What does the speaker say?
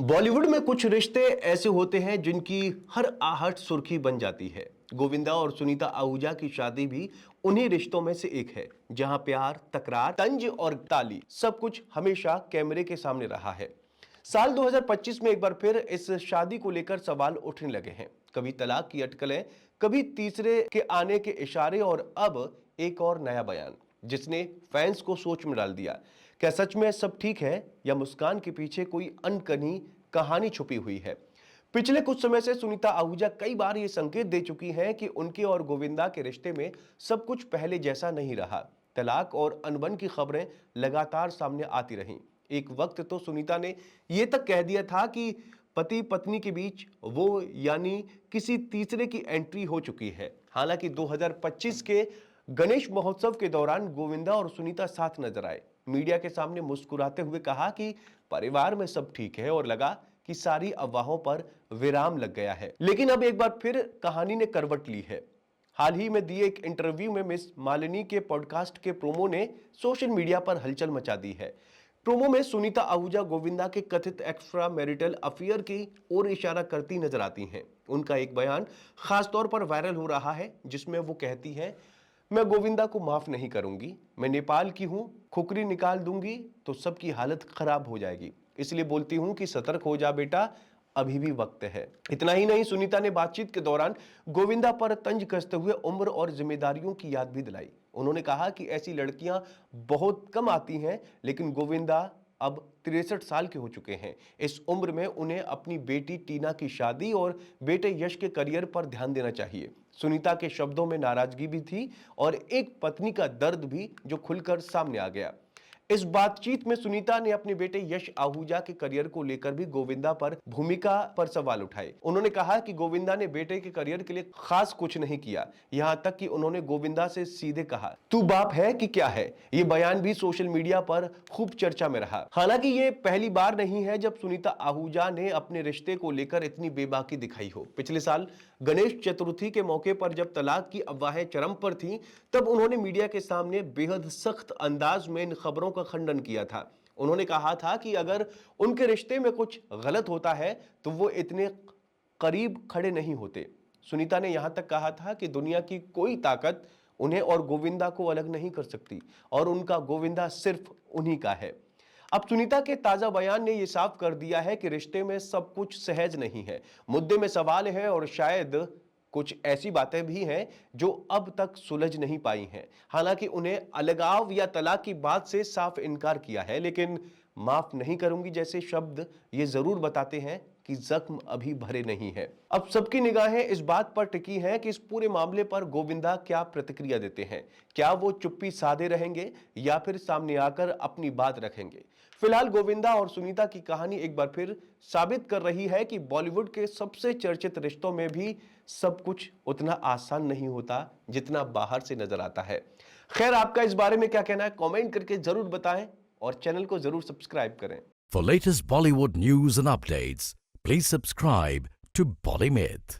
बॉलीवुड में कुछ रिश्ते ऐसे होते हैं जिनकी हर आहट सुर्खी बन जाती है। गोविंदा और सुनीता आहूजा की शादी भी उन्हीं रिश्तों में से एक है, जहां प्यार, तकरार, तंज और ताली सब कुछ हमेशा कैमरे के सामने रहा है। साल 2025 में एक बार फिर इस शादी को लेकर सवाल उठने लगे हैं। कभी तलाक की अटकलें, कभी तीसरे के आने के इशारे और अब एक और नया बयान जिसने फैंस को सोच में डाल दिया। क्या सच में सब ठीक है या मुस्कान के पीछे कोई अनकही कहानी छुपी हुई है? पिछले कुछ समय से सुनीता आहूजा कई बार ये संकेत दे चुकी हैं कि उनके और गोविंदा के रिश्ते में सब कुछ पहले जैसा नहीं रहा। तलाक और अनबन की खबरें लगातार सामने आती रहीं। एक वक्त तो सुनीता ने यह तक कह दिया था कि पति पत्नी के बीच वो यानी किसी तीसरे की एंट्री हो चुकी है। हालांकि 2025 के गणेश महोत्सव के दौरान गोविंदा और सुनीता साथ नजर आए। मीडिया के सामने मुस्कुराते हुए कहा कि परिवार में सब ठीक है और लगा कि सारी अफवाहों पर विराम लग गया है। लेकिन अब एक बार फिर कहानी ने करवट ली है। हाल ही में दिए एक इंटरव्यू में मिस मालिनी के पॉडकास्ट के प्रोमो ने सोशल मीडिया पर हलचल मचा दी है। प्रोमो में सुनीता आहूजा गोविंदा के कथित एक्स्ट्रा मैरिटल अफेयर की ओर इशारा करती नजर आती हैं। उनका एक बयान खासतौर पर वायरल हो रहा है, जिसमें वो कहती हैं, मैं गोविंदा को माफ नहीं करूंगी, मैं नेपाल की हूं, खुकरी निकाल दूंगी तो सबकी हालत खराब हो जाएगी, इसलिए बोलती हूं कि सतर्क हो जा बेटा, अभी भी वक्त है। इतना ही नहीं, सुनीता ने बातचीत के दौरान गोविंदा पर तंज कसते हुए उम्र और जिम्मेदारियों की याद भी दिलाई। उन्होंने कहा कि ऐसी लड़कियां बहुत कम आती हैं, लेकिन गोविंदा अब 63 साल के हो चुके हैं। इस उम्र में उन्हें अपनी बेटी टीना की शादी और बेटे यश के करियर पर ध्यान देना चाहिए। सुनीता के शब्दों में नाराजगी भी थी और एक पत्नी का दर्द भी, जो खुलकर सामने आ गया। इस बातचीत में सुनीता ने अपने बेटे यश आहूजा के करियर को लेकर भी गोविंदा पर भूमिका पर सवाल उठाए। उन्होंने कहा कि गोविंदा ने बेटे के करियर के लिए खास कुछ नहीं किया। यहां तक कि उन्होंने गोविंदा से सीधे कहा, तू बाप है कि क्या है। ये बयान भी सोशल मीडिया पर खूब चर्चा में रहा। हालांकि ये पहली बार नहीं है जब सुनीता आहूजा ने अपने रिश्ते को लेकर इतनी बेबाकी दिखाई हो। पिछले साल गणेश चतुर्थी के मौके पर जब तलाक की अफवाहें चरम पर थीं, तब उन्होंने मीडिया के सामने बेहद सख्त अंदाज में इन खबरों का खंडन किया था। उन्होंने कहा था कि अगर उनके रिश्ते में कुछ गलत होता है तो वो इतने करीब खड़े नहीं होते। सुनीता ने यहां तक कहा था कि दुनिया की कोई ताकत उन्हें और गोविंदा को अलग नहीं कर सकती और उनका गोविंदा सिर्फ उन्हीं का है। अब सुनीता के ताजा बयान ने यह साफ कर दिया है कि रिश्ते में सब कुछ सहज नहीं है। मुद्दे में सवाल है और शायद कुछ ऐसी बातें भी हैं जो अब तक सुलझ नहीं पाई हैं। हालांकि उन्हें अलगाव या तलाक की बात से साफ इनकार किया है, लेकिन माफ नहीं करूंगी जैसे शब्द ये जरूर बताते हैं कि जख्म अभी भरे नहीं है। अब सबकी निगाहें इस बात पर टिकी हैं कि इस पूरे मामले पर गोविंदा क्या प्रतिक्रिया देते हैं। क्या वो चुप्पी साधे रहेंगे या फिर सामने आकर अपनी बात रखेंगे? फिलहाल गोविंदा और सुनीता की कहानी एक बार फिर साबित कर रही है कि बॉलीवुड के सबसे चर्चित रिश्तों में भी सब कुछ उतना आसान नहीं होता जितना बाहर से नजर आता है। खैर, आपका इस बारे में क्या कहना है, कमेंट करके जरूर बताएं और चैनल को जरूर सब्सक्राइब करें। For latest Bollywood news and updates, please subscribe to Bolly Myth.